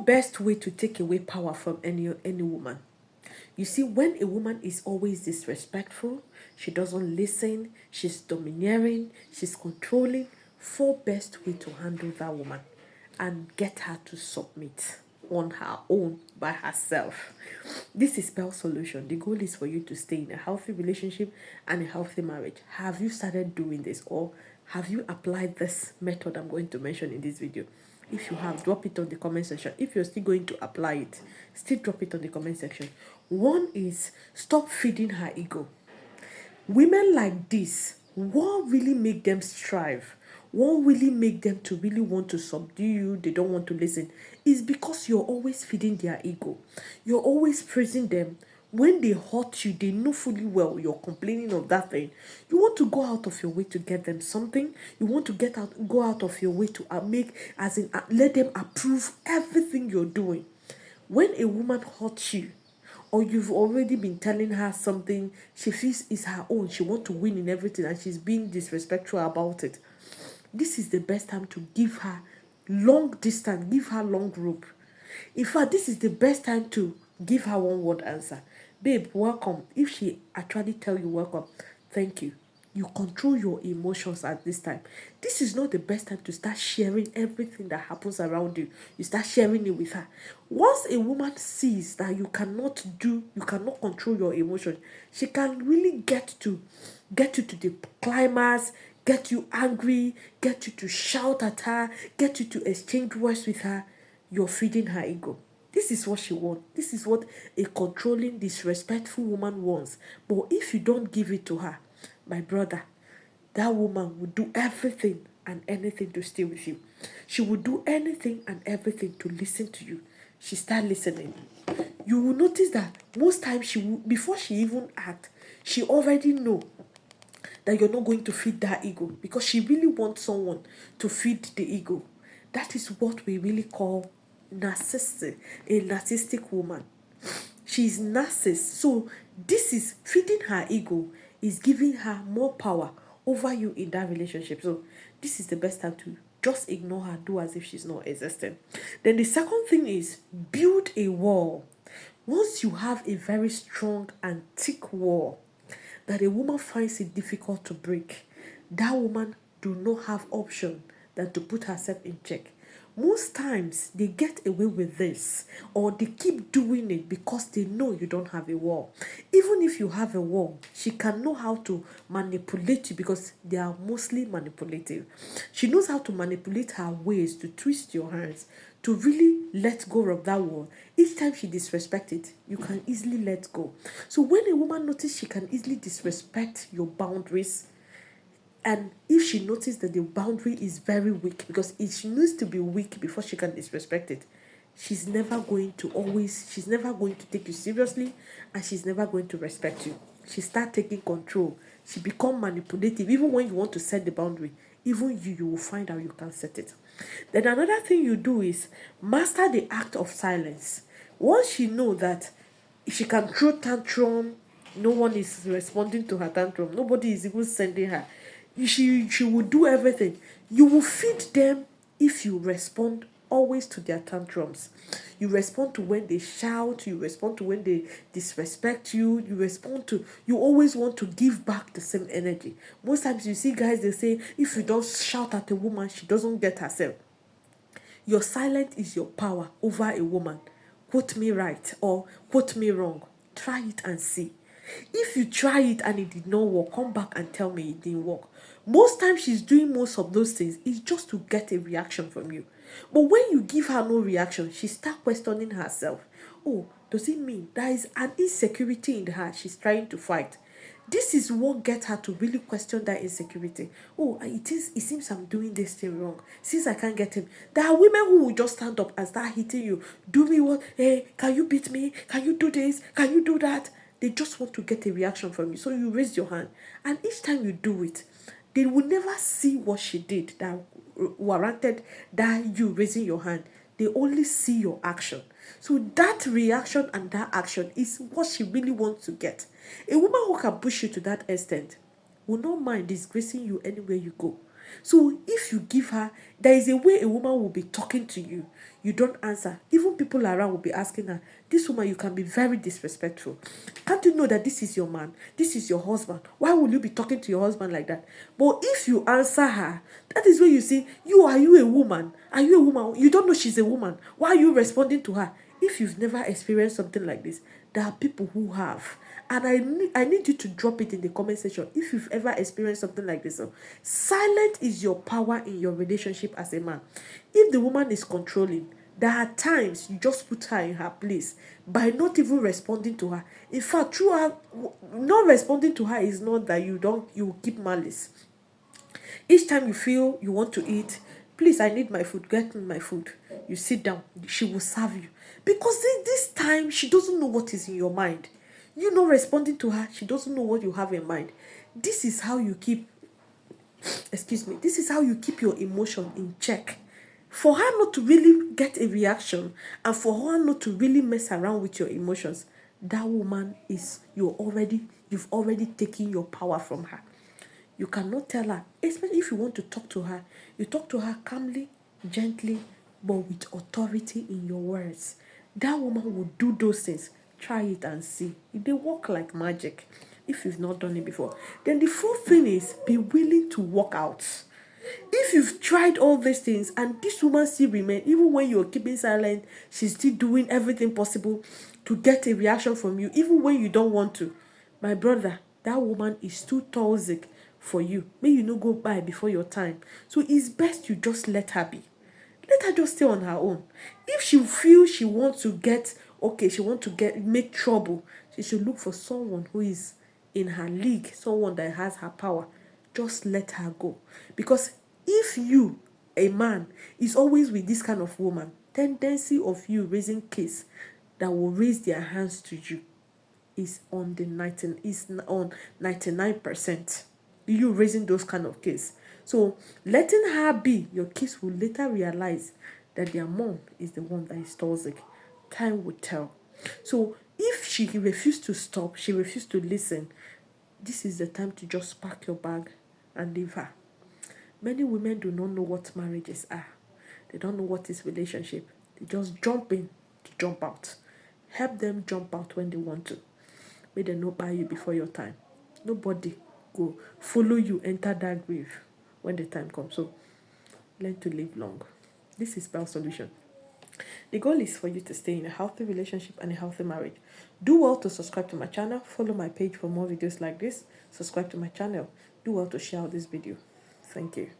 best way to take away power from any woman. You see, when a woman is always disrespectful, she doesn't listen, she's domineering, she's controlling, 4 best way to handle that woman and get her to submit on her own by herself. This is Spell Solution. The goal is for you to stay in a healthy relationship and a healthy marriage. Have you started doing this, or have you applied this method I'm going to mention in this video? If you have, drop it on the comment section. If you're still going to apply it, still drop it on the comment section. One is, stop feeding her ego. Women like this, what really make them strive, what really make them to really want to subdue you, they don't want to listen, is because you're always feeding their ego. You're always praising them. When they hurt you, they know fully well you're complaining of that thing. You want to go out of your way to get them something. You want to go out of your way to let them approve everything you're doing. When a woman hurts you, or you've already been telling her something she feels is her own, she wants to win in everything, and she's being disrespectful about it, this is the best time to give her long distance, give her long rope. In fact, this is the best time to give her one word answer. Babe, welcome. If she actually tell you welcome, thank you. You control your emotions at this time. This is not the best time to start sharing everything that happens around you. You start sharing it with her. Once a woman sees that you cannot control your emotions, she can really get you to the climax, get you angry, get you to shout at her, get you to exchange words with her. You're feeding her ego. This is what she wants. This is what a controlling, disrespectful woman wants. But if you don't give it to her, my brother, that woman will do everything and anything to stay with you. She will do anything and everything to listen to you. She start listening. You will notice that most times before she even act, she already know that you're not going to feed that ego, because she really wants someone to feed the ego. That is what we really call narcissistic, a narcissistic woman. She's narcissist. So this is feeding her ego, is giving her more power over you in that relationship. So this is the best time to just ignore her, do as if she's not existing. Then the second thing is, build a wall. Once you have a very strong and thick wall that a woman finds it difficult to break, that woman do not have option than to put herself in check. Most times they get away with this, or they keep doing it because they know you don't have a wall. Even if you have a wall, she can know how to manipulate you, because they are mostly manipulative. She knows how to manipulate her ways to twist your hands, to really let go of that wall. Each time she disrespects it, you can easily let go. So when a woman notices she can easily disrespect your boundaries, and if she notices that the boundary is very weak, because she needs to be weak before she can disrespect it, she's never going to take you seriously, and she's never going to respect you. She start taking control. She become manipulative. Even when you want to set the boundary, even you will find out you can set it. Then another thing you do is master the act of silence. Once she know that she can throw tantrum, no one is responding to her tantrum, nobody is even sending her, she will do everything. You will feed them if you respond always to their tantrums. You respond to when they shout, you respond to when they disrespect you, you always want to give back the same energy. Most times you see guys, they say, if you don't shout at a woman, she doesn't get herself. Your silence is your power over a woman. Quote me right or quote me wrong. Try it and see. If you try it and it did not work, come back and tell me it didn't work. Most times she's doing most of those things is just to get a reaction from you. But when you give her no reaction, she starts questioning herself. Oh, does it mean there is an insecurity in her she's trying to fight? This is what gets her to really question that insecurity. Oh, it seems I'm doing this thing wrong. Since I can't get him. There are women who will just stand up and start hitting you. Do me what? Hey, can you beat me? Can you do this? Can you do that? They just want to get a reaction from you. So you raise your hand. And each time you do it, they will never see what she did that warranted that you raising your hand. They only see your action. So that reaction and that action is what she really wants to get. A woman who can push you to that extent will not mind disgracing you anywhere you go. So if you give her, there is a way a woman will be talking to you. You don't answer. Even people around will be asking her, this woman, you can be very disrespectful. Can't you know that this is your man? This is your husband. Why will you be talking to your husband like that? But if you answer her, that is when you see, are you a woman? Are you a woman? You don't know she's a woman. Why are you responding to her? If you've never experienced something like this, there are people who have. And I need you to drop it in the comment section if you've ever experienced something like this. So, silent is your power in your relationship as a man. If the woman is controlling, there are times you just put her in her place by not even responding to her. In fact, through her not responding to her is not that you keep malice. Each time you feel you want to eat, please, I need my food, get me my food. You sit down, she will serve you. Because this time, she doesn't know what is in your mind. You not responding to her, she doesn't know what you have in mind. This is how you keep, this is how you keep your emotion in check. For her not to really get a reaction and for her not to really mess around with your emotions, that woman you've already taken your power from her. You cannot tell her, especially if you want to talk to her, you talk to her calmly, gently, but with authority in your words. That woman will do those things. Try it and see. They work like magic if you've not done it before. Then the fourth thing is be willing to walk out. If you've tried all these things and this woman still remains, even when you're keeping silent, she's still doing everything possible to get a reaction from you, even when you don't want to. My brother, that woman is too toxic for you. May you not go by before your time. So it's best you just let her be. Let her just stay on her own. If she feels she wants to make trouble, she should look for someone who is in her league, someone that has her power. Just let her go. Because if you, a man, is always with this kind of woman, tendency of you raising case that will raise their hands to you is on 99%. You raising those kind of case. So letting her be, your kids will later realize that their mom is the one that is toxic. Time will tell. So if she refused to stop, she refused to listen, this is the time to just pack your bag and leave her. Many women do not know what marriages are. They don't know what is relationship. They just jump in to jump out. Help them jump out when they want to. May they not buy you before your time. Nobody go follow you enter that grave when the time comes. So learn to live long. This is Bell Solution. The goal is for you to stay in a healthy relationship and a healthy marriage. Do well to subscribe to my channel. Follow my page for more videos like this. Subscribe to my channel. Do well to share this video. Thank you.